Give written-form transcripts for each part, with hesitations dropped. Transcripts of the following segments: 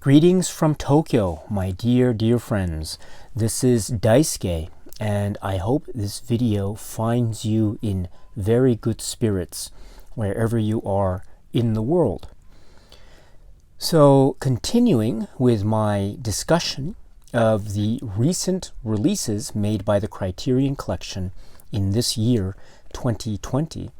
Greetings from Tokyo, my dear friends. This is Daisuke, and I hope this video finds you in very good spirits wherever you are in the world. So, continuing with my discussion of the recent releases made by the Criterion Collection in this year, 2020,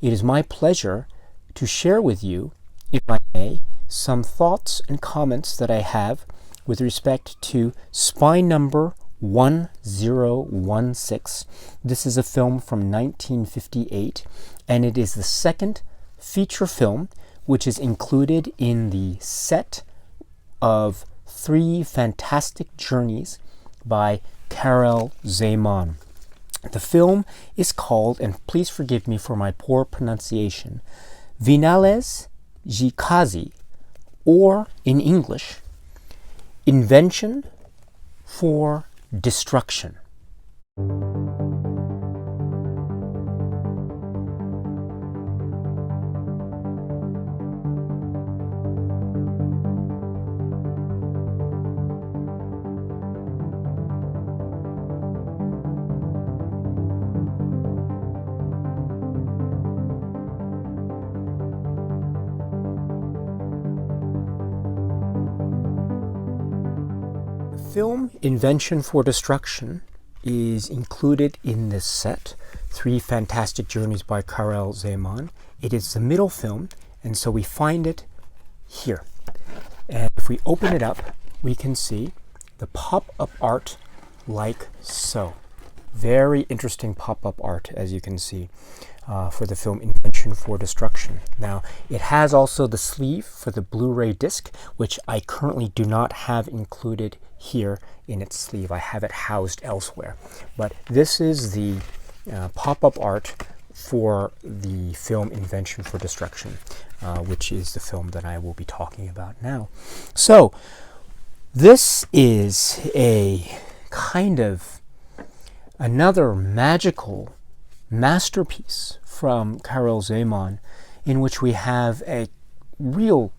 it is my pleasure to share with you, if I may, some thoughts and comments that I have with respect to Spy Number 1016. This is a film from 1958, and it is the second feature film which is included in the set of 3 Fantastic Journeys by Karel Zeman. The film is called, and please forgive me for my poor pronunciation, Vynález Zikazi, or in English, Invention for Destruction. The film Invention for Destruction is included in this set, 3 Fantastic Journeys by Karel Zeman. It is the middle film, and so we find it here. And if we open it up, we can see the pop-up art like so. Very interesting pop-up art, as you can see, for the film Invention for Destruction. Now, it has also the sleeve for the Blu-ray disc, which I currently do not have included here in its sleeve. I have it housed elsewhere. But this is the pop-up art for the film Invention for Destruction, which is the film that I will be talking about now. So, this is a kind of another magical masterpiece from Karel Zeman, in which we have a real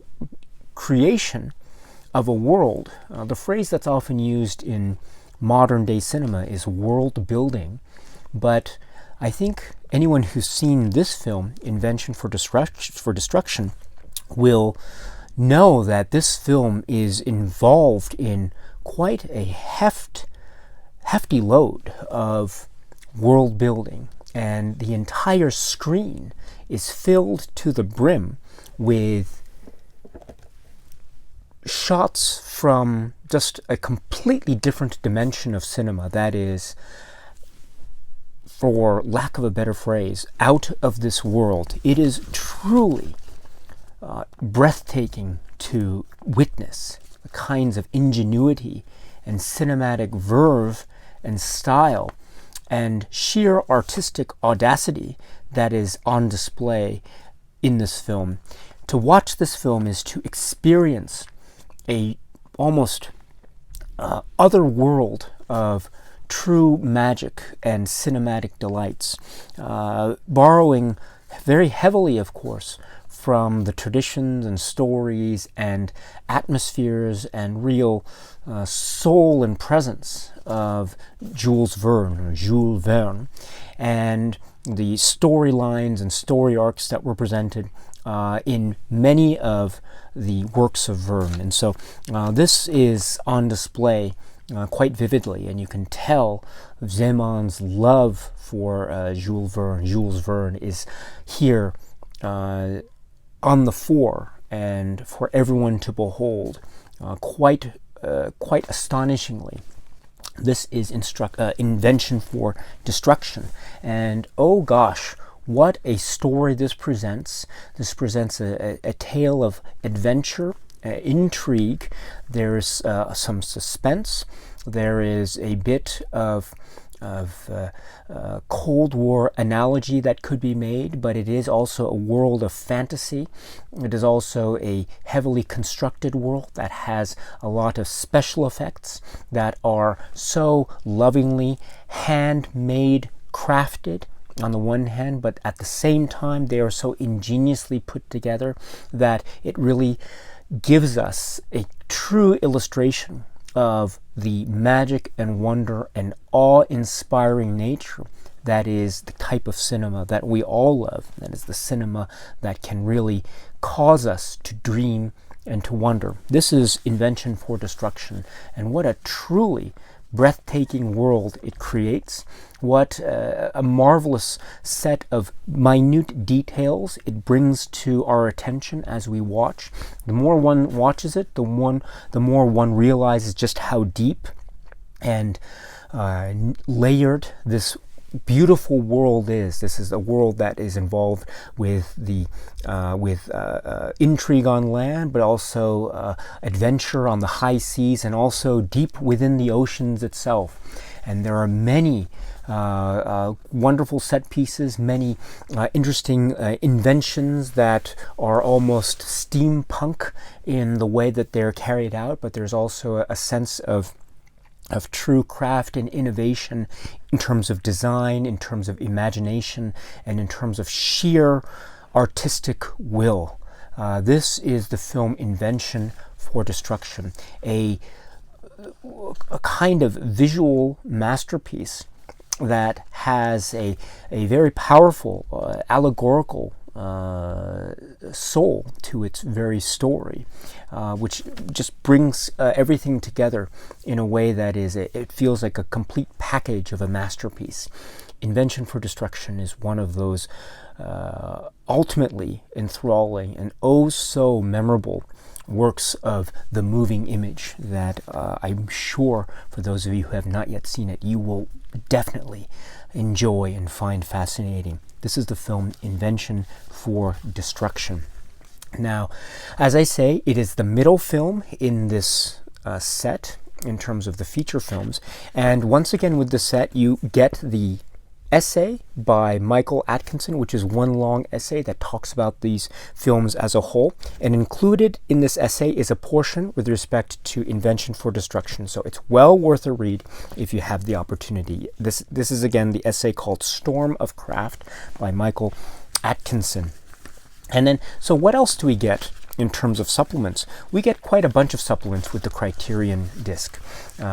creation of a world. The phrase that's often used in modern day cinema is world building, but I think anyone who's seen this film, Invention for Destruction, will know that this film is involved in quite a hefty load of world building, and the entire screen is filled to the brim with shots from just a completely different dimension of cinema that is, for lack of a better phrase, out of this world. It is truly breathtaking to witness the kinds of ingenuity and cinematic verve and style and sheer artistic audacity that is on display in this film. To watch this film is to experience a almost other world of true magic and cinematic delights, borrowing very heavily, of course, from the traditions and stories and atmospheres and real soul and presence of Jules Verne, and the storylines and story arcs that were presented in many of the works of Verne. And so this is on display quite vividly, and you can tell Zeman's love for Jules Verne is here on the fore and for everyone to behold, quite astonishingly. This is Invention for Destruction, and oh gosh, what a story this presents. This presents a tale of adventure, intrigue. There's some suspense. There is a bit of Cold War analogy that could be made, but it is also a world of fantasy. It is also a heavily constructed world that has a lot of special effects that are so lovingly handmade, crafted on the one hand, but at the same time they are so ingeniously put together that it really gives us a true illustration of the magic and wonder and awe-inspiring nature that is the type of cinema that we all love. That is the cinema that can really cause us to dream and to wonder. This is Invention for Destruction, and what a truly breathtaking world it creates. What a marvelous set of minute details it brings to our attention as we watch. The more one watches it, the more one realizes just how deep and layered this beautiful world is. This is a world that is involved with the intrigue on land, but also adventure on the high seas, and also deep within the oceans itself. And there are many wonderful set pieces, many interesting inventions that are almost steampunk in the way that they're carried out, but there's also a sense of true craft and innovation in terms of design, in terms of imagination, and in terms of sheer artistic will. This is the film Invention for Destruction, a kind of visual masterpiece that has a very powerful allegorical soul to its very story, which just brings everything together in a way that it feels like a complete package of a masterpiece. Invention for Destruction is one of those ultimately enthralling and oh so memorable works of the moving image that I'm sure for those of you who have not yet seen it, you will definitely enjoy and find fascinating. This is the film Invention for Destruction. Now, as I say, it is the middle film in this set in terms of the feature films. And once again with the set, you get the essay by Michael Atkinson, which is one long essay that talks about these films as a whole. And included in this essay is a portion with respect to Invention for Destruction. So it's well worth a read if you have the opportunity. This is again the essay called Storm of Craft by Michael Atkinson. And then, so what else do we get in terms of supplements? We get quite a bunch of supplements with the Criterion disc.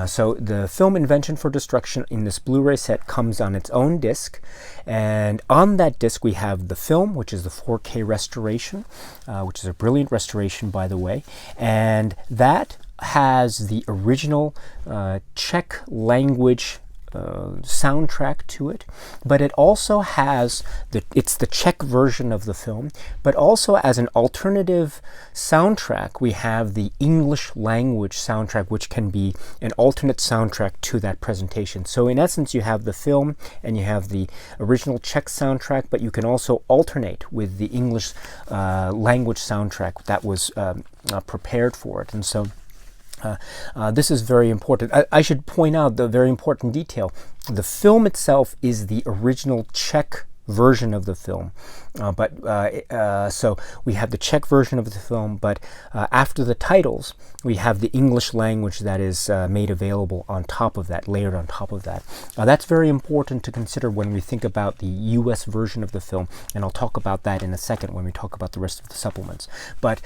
So the film Invention for Destruction in this Blu-ray set comes on its own disc, and on that disc we have the film, which is the 4K restoration, which is a brilliant restoration, by the way, and that has the original Czech language soundtrack to it, but it also has it's the Czech version of the film, but also as an alternative soundtrack we have the English language soundtrack, which can be an alternate soundtrack to that presentation. So in essence you have the film and you have the original Czech soundtrack, but you can also alternate with the English language soundtrack that was prepared for it. And so this is very important. I should point out the very important detail. The film itself is the original Czech version of the film, so we have the Czech version of the film, but after the titles we have the English language that is made available on top of that, layered on top of that. That's very important to consider when we think about the US version of the film, and I'll talk about that in a second when we talk about the rest of the supplements. But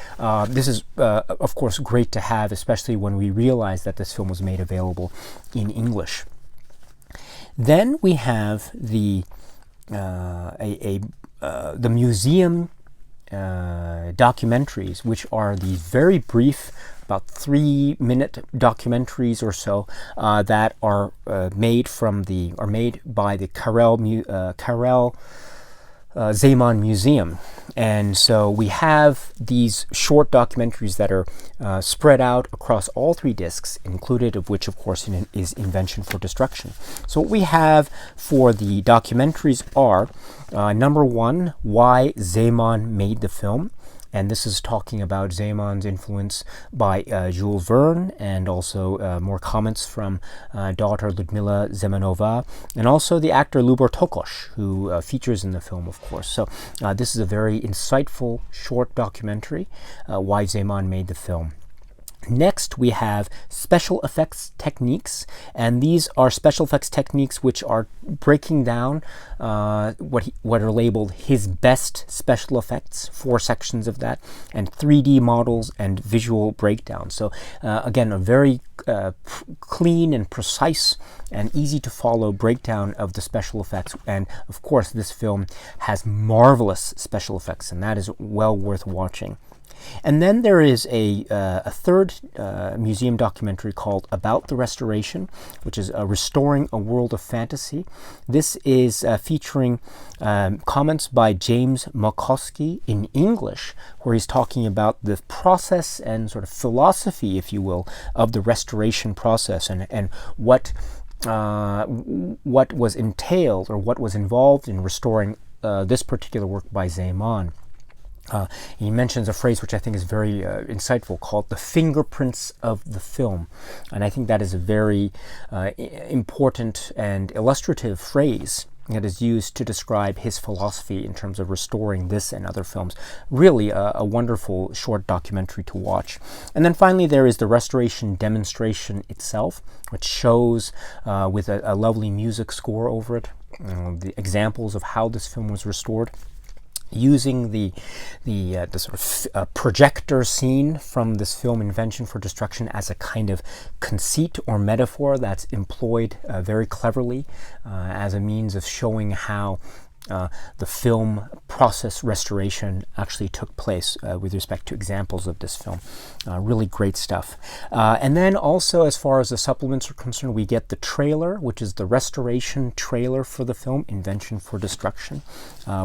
this is of course great to have, especially when we realize that this film was made available in English. Then we have the museum documentaries, which are these very brief, about 3-minute documentaries or so that are made by the Karel Zeman Museum. And so we have these short documentaries that are spread out across all 3 discs, included of which, of course, is Invention for Destruction. So what we have for the documentaries are, number 1, why Zeman made the film. And this is talking about Zeman's influence by Jules Verne, and also more comments from daughter Ludmila Zemanova, and also the actor Lubor Tokos, who features in the film, of course. So this is a very insightful short documentary, why Zeman made the film. Next, we have special effects techniques, and these are special effects techniques which are breaking down what are labeled his best special effects, 4 sections of that, and 3D models and visual breakdown. So again, a very clean and precise and easy to follow breakdown of the special effects. And of course, this film has marvelous special effects, and that is well worth watching. And then there is a third museum documentary called About the Restoration, which is Restoring a World of Fantasy. This is featuring comments by James Makowski in English, where he's talking about the process and sort of philosophy, if you will, of the restoration process, and what was entailed or what was involved in restoring this particular work by Zeman. He mentions a phrase which I think is very insightful, called the fingerprints of the film. And I think that is a very important and illustrative phrase that is used to describe his philosophy in terms of restoring this and other films. Really a wonderful short documentary to watch. And then finally there is the restoration demonstration itself, which shows with a lovely music score over it, the examples of how this film was restored, using the sort of projector scene from this film Invention for Destruction as a kind of conceit or metaphor that's employed very cleverly as a means of showing how the film process restoration actually took place with respect to examples of this film. Really great stuff. And then also, as far as the supplements are concerned, we get the trailer, which is the restoration trailer for the film Invention for Destruction,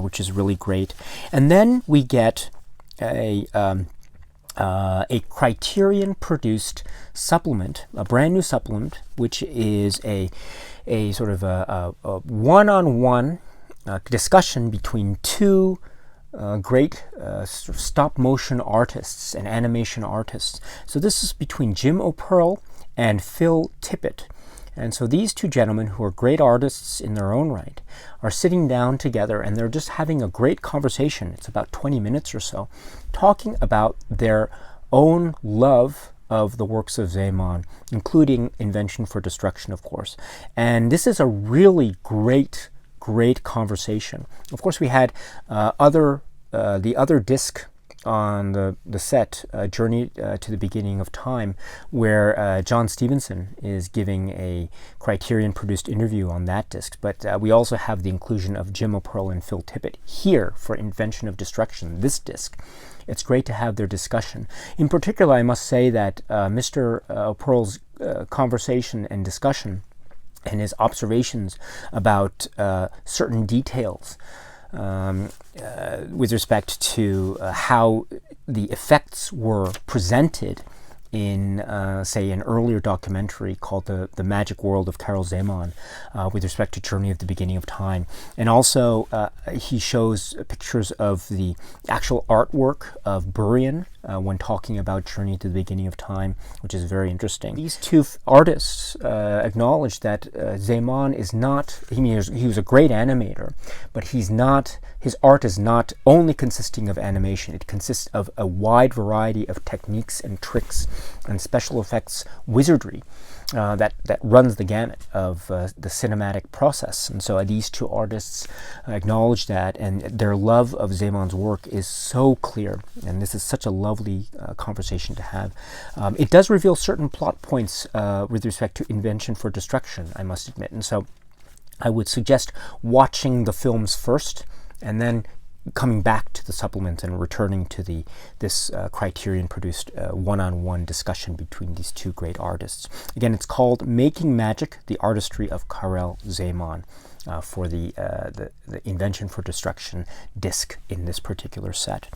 which is really great. And then we get a Criterion produced supplement, a brand new supplement, which is a sort of a one-on-one discussion between two great sort of stop motion artists and animation artists. So this is between Jim O'Pearl and Phil Tippett. And so these two gentlemen, who are great artists in their own right, are sitting down together and they're just having a great conversation. It's about 20 minutes or so, talking about their own love of the works of Zeman, including Invention for Destruction, of course. And this is a really great conversation. Of course, we had the other disc on the set, Journey to the Beginning of Time, where John Stevenson is giving a Criterion-produced interview on that disc. But we also have the inclusion of Jim O'Pearl and Phil Tippett here for Invention of Destruction, this disc. It's great to have their discussion. In particular, I must say that Mr. O'Pearl's conversation and discussion and his observations about certain details with respect to how the effects were presented in, say, an earlier documentary called The Magic World of Karel Zeman, with respect to Journey of the Beginning of Time. And also, he shows pictures of the actual artwork of Burian when talking about Journey to the Beginning of Time, which is very interesting. These two artists acknowledge that Zeman is not, he was a great animator, but his art is not only consisting of animation. It consists of a wide variety of techniques and tricks and special effects wizardry that runs the gamut of the cinematic process. And so these two artists acknowledge that, and their love of Zeman's work is so clear, and this is such a lovely conversation to have. It does reveal certain plot points with respect to Invention for Destruction, I must admit, and so I would suggest watching the films first and then coming back to the supplement and returning to this Criterion-produced one-on-one discussion between these two great artists. Again, it's called Making Magic: The Artistry of Karel Zeman for the Invention for Destruction disc in this particular set.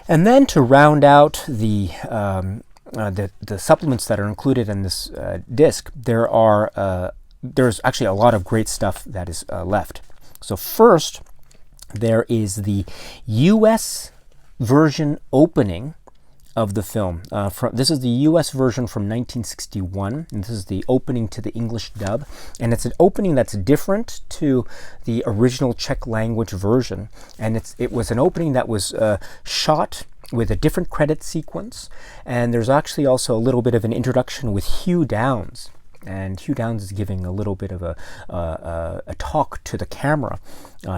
And then to round out the supplements that are included in this disc, there's actually a lot of great stuff that is left. So first, there is the U.S. version opening of the film. This is the U.S. version from 1961, and this is the opening to the English dub. And it's an opening that's different to the original Czech language version. And it was an opening that was shot with a different credit sequence, and there's actually also a little bit of an introduction with Hugh Downs. And Hugh Downs is giving a little bit of a talk to the camera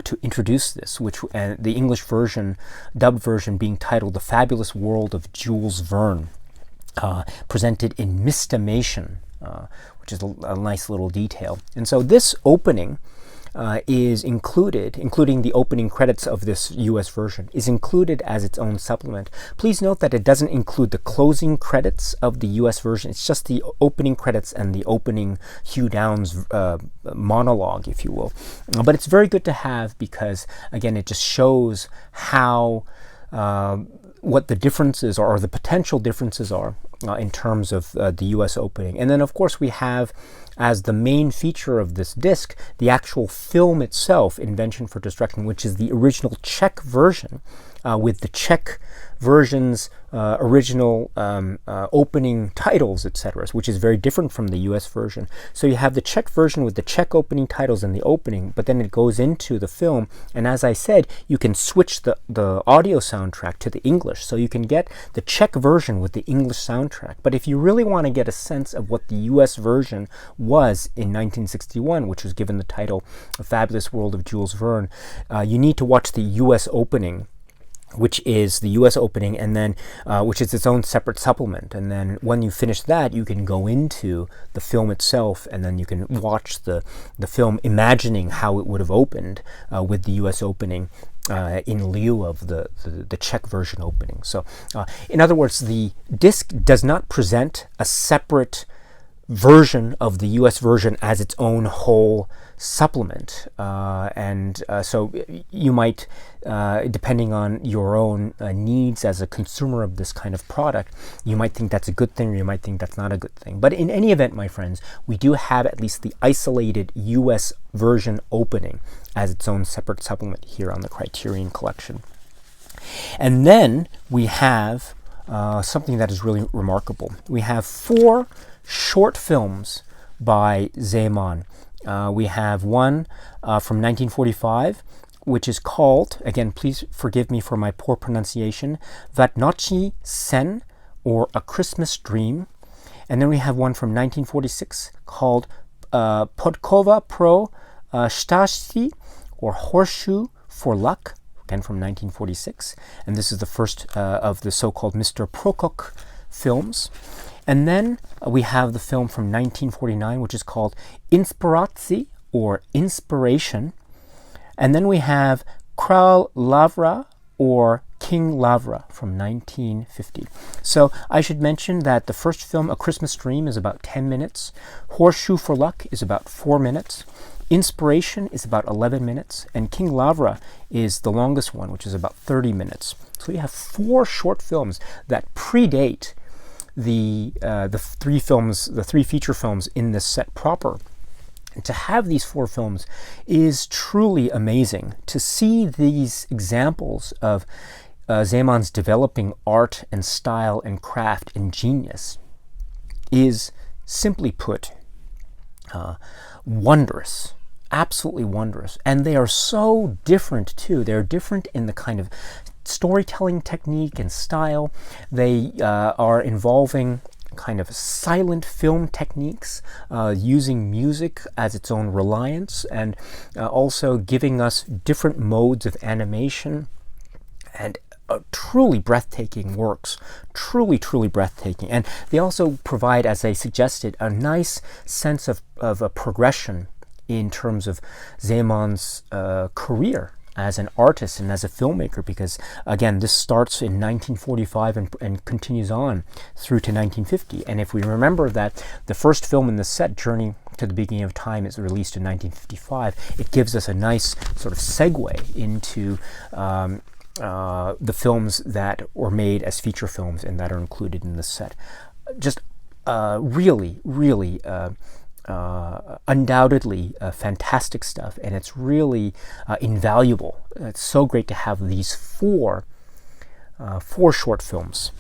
to introduce this, which the English version, dubbed version, being titled "The Fabulous World of Jules Verne," presented in mistamation, which is a nice little detail. And so this opening is included, including the opening credits of this US version, is included as its own supplement. Please note that it doesn't include the closing credits of the US version. It's just the opening credits and the opening Hugh Downs monologue, if you will. But it's very good to have because, again, it just shows how what the differences are, or the potential differences are in terms of the US opening. And then, of course, we have as the main feature of this disc the actual film itself, Invention for Destruction, which is the original Czech version with the Czech version's original opening titles, etc., which is very different from the US version. So you have the Czech version with the Czech opening titles and the opening, but then it goes into the film, and as I said, you can switch the audio soundtrack to the English, so you can get the Czech version with the English soundtrack. But if you really want to get a sense of what the US version was in 1961, which was given the title A Fabulous World of Jules Verne, you need to watch the US opening, which is the US opening, and then which is its own separate supplement. And then when you finish that, you can go into the film itself, and then you can watch the film imagining how it would have opened with the US opening in lieu of the Czech version opening. So in other words, the disc does not present a separate version of the US version as its own whole supplement, and so you might, depending on your own needs as a consumer of this kind of product, you might think that's a good thing, or you might think that's not a good thing. But in any event, my friends, we do have at least the isolated US version opening as its own separate supplement here on the Criterion collection. And then we have something that is really remarkable. We have 4 short films by Zeman. We have one from 1945, which is called, again, please forgive me for my poor pronunciation, Vánoční sen, or A Christmas Dream. And then we have one from 1946 called Podkova pro štěstí, or Horseshoe for Luck, again from 1946. And this is the first of the so-called Mr. Prokok films. And then we have the film from 1949, which is called Inspirací, or Inspiration. And then we have Král Lavra, or King Lavra, from 1950. So I should mention that the first film, A Christmas Dream, is about 10 minutes. Horseshoe for Luck is about 4 minutes. Inspiration is about 11 minutes. And King Lavra is the longest one, which is about 30 minutes. So you have 4 short films that predate the 3 feature films in this set proper. And to have these 4 films is truly amazing. To see these examples of Zeman's developing art and style and craft and genius is, simply put, wondrous. Absolutely wondrous. And they are so different too. They're different in the kind of storytelling technique and style. They are involving kind of silent film techniques, using music as its own reliance, and also giving us different modes of animation, and truly breathtaking works. Truly breathtaking. And they also provide, as I suggested, a nice sense of a progression in terms of Zeman's career as an artist and as a filmmaker, because again, this starts in 1945 and continues on through to 1950. And if we remember that the first film in the set, Journey to the Beginning of Time, is released in 1955, it gives us a nice sort of segue into the films that were made as feature films and that are included in the set. Just really undoubtedly fantastic stuff, and it's really invaluable. It's so great to have these 4 short films.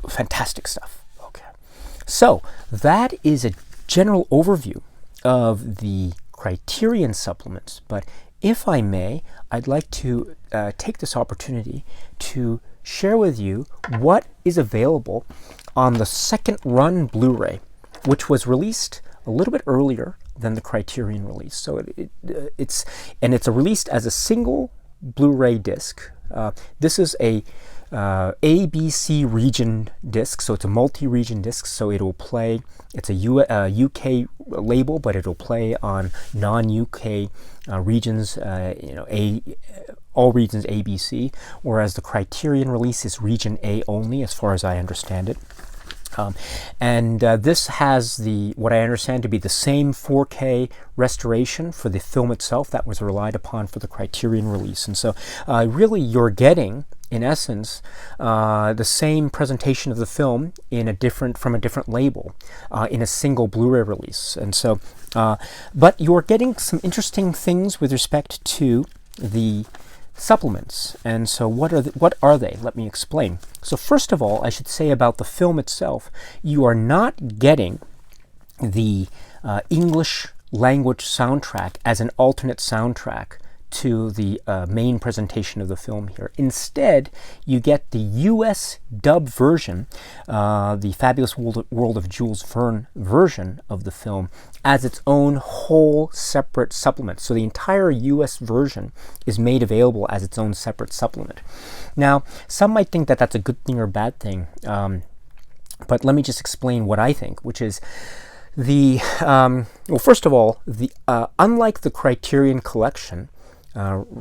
Fantastic stuff. Okay, so that is a general overview of the Criterion supplements, but if I may, I'd like to take this opportunity to share with you what is available on the second run Blu-ray, which was released a little bit earlier than the Criterion release. So it's released as a single Blu-ray disc. This is a ABC region disc, so it's a multi-region disc. So it'll play. It's a UK label, but it'll play on non-UK regions. All regions ABC, whereas the Criterion release is region A only, as far as I understand it. This has what I understand to be the same 4K restoration for the film itself that was relied upon for the Criterion release. And so really you're getting, in essence, the same presentation of the film from a different label in a single Blu-ray release. And so, but you're getting some interesting things with respect to the supplements. And so what are they? Let me explain. So first of all, I should say about the film itself, you are not getting the English language soundtrack as an alternate soundtrack to the main presentation of the film here. Instead, you get the US dub version, the Fabulous World of Jules Verne version of the film, as its own whole separate supplement. So the entire US version is made available as its own separate supplement. Now, some might think that that's a good thing or a bad thing, but let me just explain what I think, which is well, first of all, unlike the Criterion Collection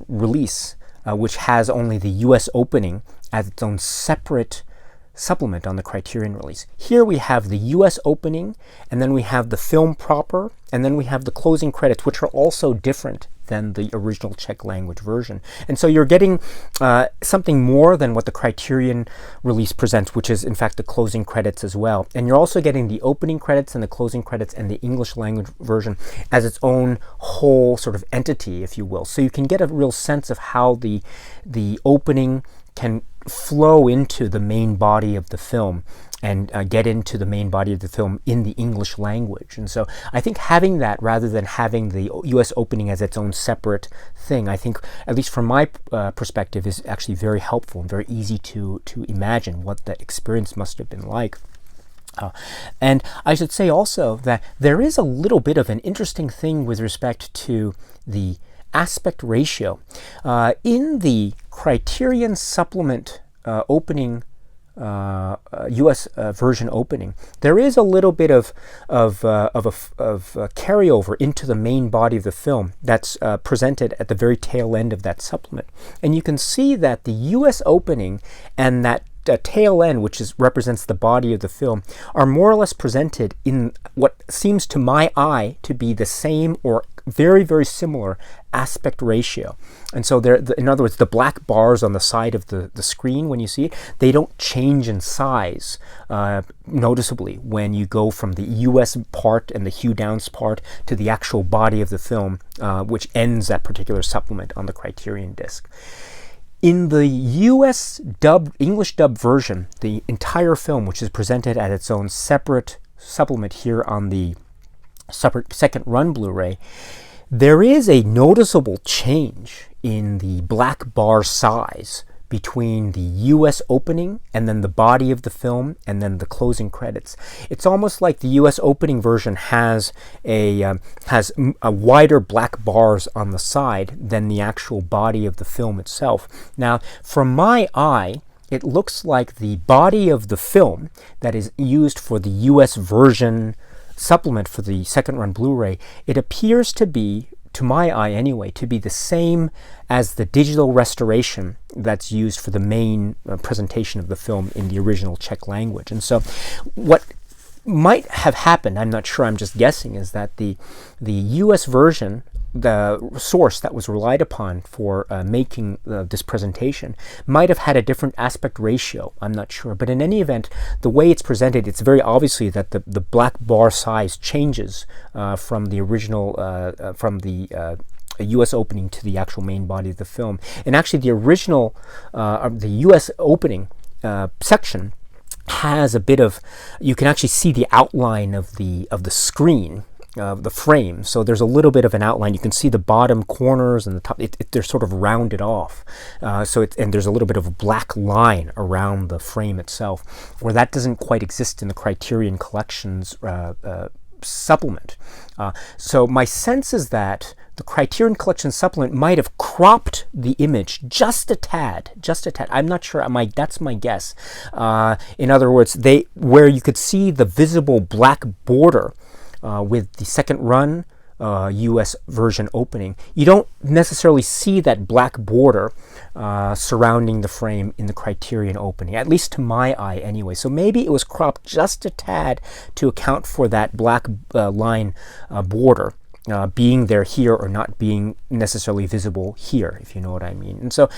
release, which has only the US opening as its own separate supplement on the Criterion release. Here we have the US opening, and then we have the film proper, and then we have the closing credits, which are also different than the original Czech language version. And so you're getting something more than what the Criterion release presents, which is in fact the closing credits as well. And you're also getting the opening credits and the closing credits and the English language version as its own whole sort of entity, if you will. So you can get a real sense of how the opening can flow into the main body of the film and get into the main body of the film in the English language. And so I think having that rather than having the US opening as its own separate thing, I think, at least from my perspective, is actually very helpful and very easy to imagine what that experience must have been like. And I should say also that there is a little bit of an interesting thing with respect to the aspect ratio. In the Criterion supplement opening, U.S. Version opening, there is a little bit of carryover into the main body of the film that's presented at the very tail end of that supplement. And you can see that the U.S. opening and that tail end, which represents the body of the film, are more or less presented in what seems to my eye to be the same or very, very similar aspect ratio. And so in other words, the black bars on the side of the screen, when you see it, they don't change in size noticeably when you go from the US part and the Hugh Downs part to the actual body of the film, which ends that particular supplement on the Criterion disc. In the US English dub version, the entire film, which is presented at its own separate supplement here on the second run Blu-ray, there is a noticeable change in the black bar size between the US opening and then the body of the film and then the closing credits. It's almost like the US opening version has a wider black bars on the side than the actual body of the film itself. Now, from my eye, it looks like the body of the film that is used for the US version supplement for the second run Blu-ray, it appears to be, to my eye anyway, to be the same as the digital restoration that's used for the main presentation of the film in the original Czech language. And so what might have happened, I'm not sure, I'm just guessing, is that the US version, the source that was relied upon for making this presentation, might have had a different aspect ratio. I'm not sure. But in any event, the way it's presented, it's very obviously that the black bar size changes from the original, from the US opening to the actual main body of the film. And actually the original, the US opening section has a bit of, you can actually see the outline of the screen the frame. So there's a little bit of an outline. You can see the bottom corners and the top. They're sort of rounded off. And there's a little bit of a black line around the frame itself, where that doesn't quite exist in the Criterion Collection's supplement. So my sense is that the Criterion Collection supplement might have cropped the image just a tad. I'm not sure. That's my guess. In other words, where you could see the visible black border with the second run US version opening, you don't necessarily see that black border surrounding the frame in the Criterion opening, at least to my eye anyway. So maybe it was cropped just a tad to account for that black line border being there here or not being necessarily visible here, if you know what I mean. And so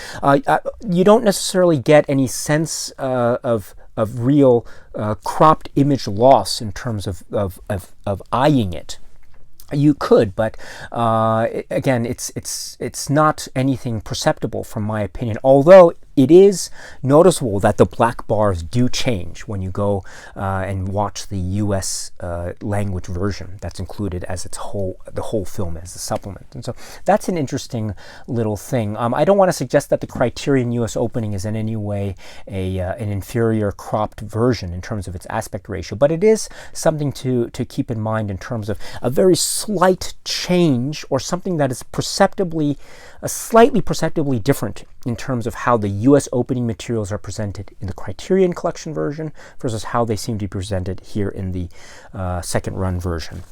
you don't necessarily get any sense of real cropped image loss in terms of eyeing it. You could, but again, it's not anything perceptible from my opinion. Although it is noticeable that the black bars do change when you go and watch the U.S. Language version that's included as the whole film as a supplement. And so that's an interesting little thing. I don't want to suggest that the Criterion U.S. opening is in any way an inferior cropped version in terms of its aspect ratio, but it is something to keep in mind in terms of a very slight change or something that is slightly perceptibly different in terms of how the U.S. opening materials are presented in the Criterion Collection version versus how they seem to be presented here in the second run version.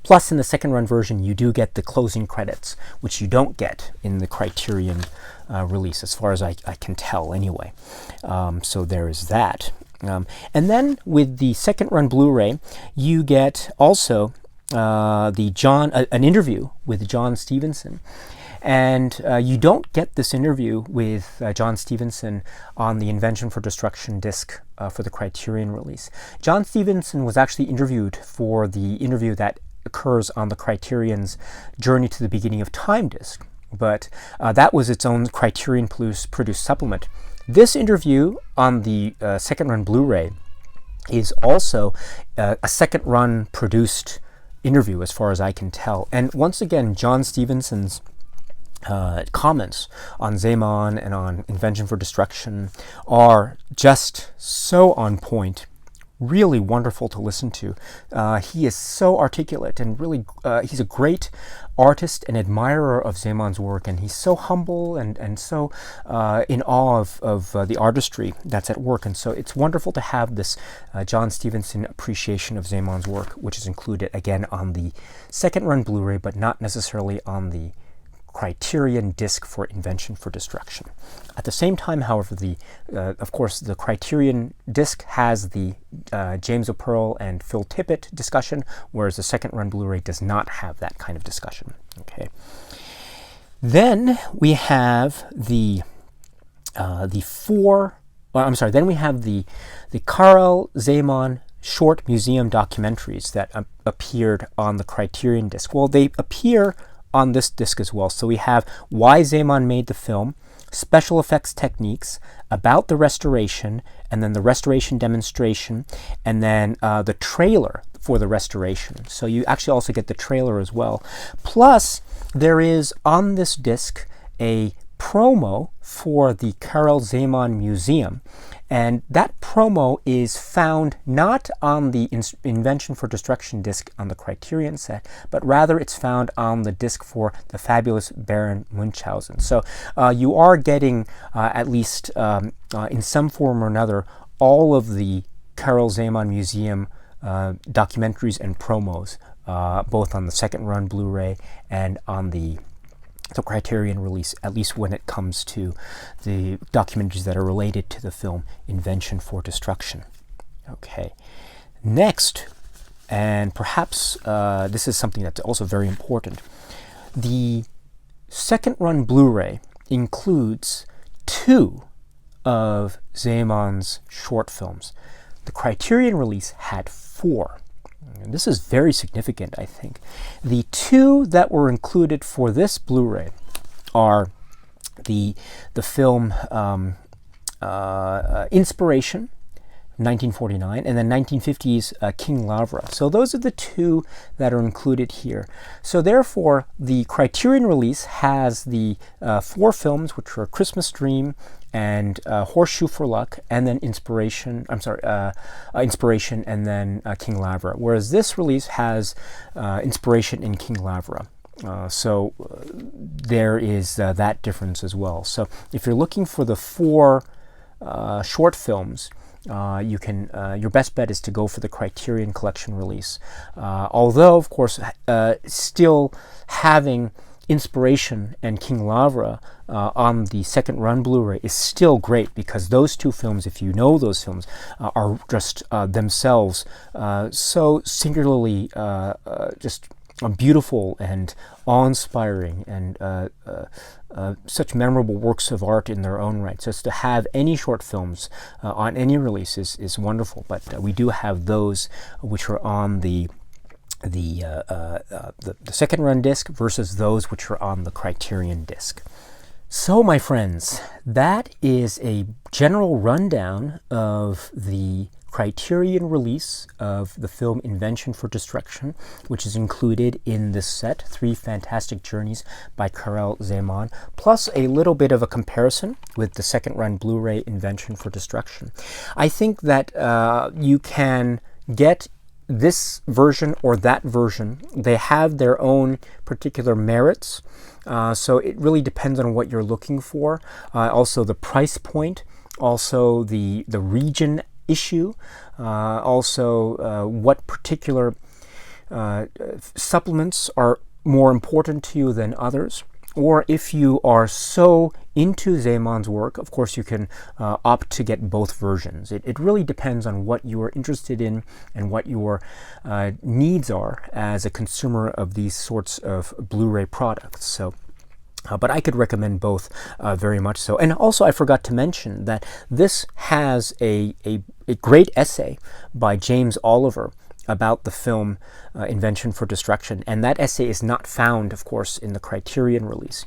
Plus, in the second run version, you do get the closing credits, which you don't get in the Criterion release, as far as I can tell anyway. So there is that. And then with the second run Blu-ray, you get also an interview with John Stevenson. And you don't get this interview with John Stevenson on the Invention for Destruction disc for the Criterion release. John Stevenson was actually interviewed for the interview that occurs on the Criterion's Journey to the Beginning of Time disc, but that was its own Criterion produced supplement. This interview on the second run Blu-ray is also a second run produced interview as far as I can tell. And once again, John Stevenson's comments on Zeman and on Invention for Destruction are just so on point, really wonderful to listen to. He is so articulate and really he's a great artist and admirer of Zeman's work, and he's so humble and so in awe of the artistry that's at work. And so it's wonderful to have this John Stevenson appreciation of Zeman's work, which is included again on the second run Blu-ray, but not necessarily on the Criterion disc for Invention for Destruction. At the same time, however, of course, the Criterion disc has the James O'Pearl and Phil Tippett discussion, whereas the second run Blu-ray does not have that kind of discussion. Okay. Then we have the Karel Zeman short museum documentaries that appeared on the Criterion disc. Well, they appear on this disc as well. So we have why Zeman made the film, special effects techniques, about the restoration, and then the restoration demonstration, and then the trailer for the restoration. So you actually also get the trailer as well. Plus, there is on this disc a promo for the Karel Zeman Museum. And that promo is found not on the Invention for Destruction disc on the Criterion set, but rather it's found on the disc for the fabulous Baron Munchausen. So you are getting, at least in some form or another, all of the Karel Zeman Museum documentaries and promos, both on the second run Blu-ray and on the Criterion release, at least when it comes to the documentaries that are related to the film Invention for Destruction. Okay. Next, and perhaps this is something that's also very important, the second run Blu-ray includes 2 of Zeman's short films. The Criterion release had 4. And this is very significant, I think. The 2 that were included for this Blu-ray are the film Inspiration 1949, and then 1950's King Lavra. So those are the two that are included here. So therefore, the Criterion release has the 4 films, which are Christmas Dream and Horseshoe for Luck, and then Inspiration, Inspiration, and then King Lavra. Whereas this release has Inspiration and King Lavra. So there is that difference as well. So if you're looking for the 4 short films, you can your best bet is to go for the Criterion Collection release. Although, of course, still having Inspiration and King Lavra on the second run Blu-ray is still great, because those 2 films, if you know those films, are just themselves so singularly just beautiful and awe-inspiring, and such memorable works of art in their own right. So to have any short films on any release is wonderful, but we do have those which are on the second run disc versus those which are on the Criterion disc. So, my friends, that is a general rundown of the Criterion release of the film Invention for Destruction, which is included in this set, 3 Fantastic Journeys by Karel Zeman, plus a little bit of a comparison with the second run Blu-ray Invention for Destruction. I think that you can get this version or that version. They have their own particular merits, so it really depends on what you're looking for. Also the price point, also the region issue, also what particular supplements are more important to you than others. Or if you are so into Zeman's work, of course you can opt to get both versions. It really depends on what you are interested in and what your needs are as a consumer of these sorts of Blu-ray products. So, but I could recommend both very much so. And also, I forgot to mention that this has a great essay by James Oliver about the film Invention for Destruction, and that essay is not found, of course, in the Criterion release.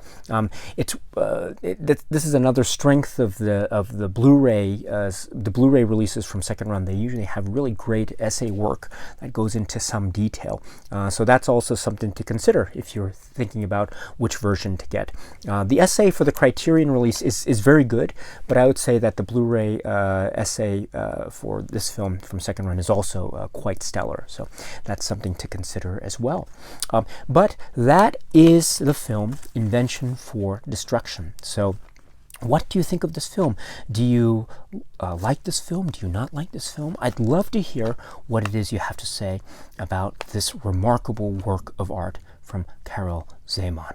This is another strength of the Blu-ray releases from second run. They usually have really great essay work that goes into some detail. So that's also something to consider if you're thinking about which version to get. The essay for the Criterion release is very good, but I would say that the Blu-ray essay for this film from second run is also quite stellar. So that's something to consider as well. But that is the film Invention for Destruction. So what do you think of this film? Do you like this film? Do you not like this film? I'd love to hear what it is you have to say about this remarkable work of art from Karel Zeman.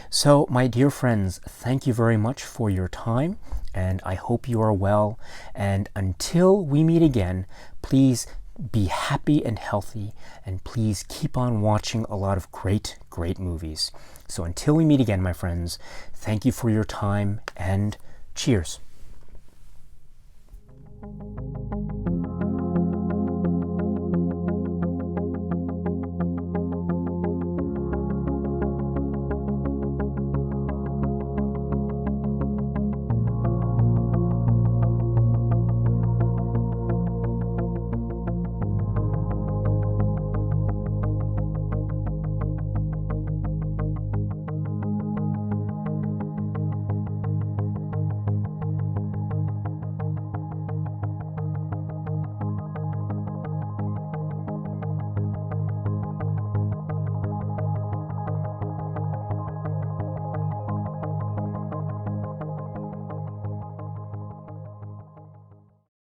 So, my dear friends, thank you very much for your time, and I hope you are well. And until we meet again, please be happy and healthy, and please keep on watching a lot of great movies. So until we meet again, my friends, thank you for your time, and cheers.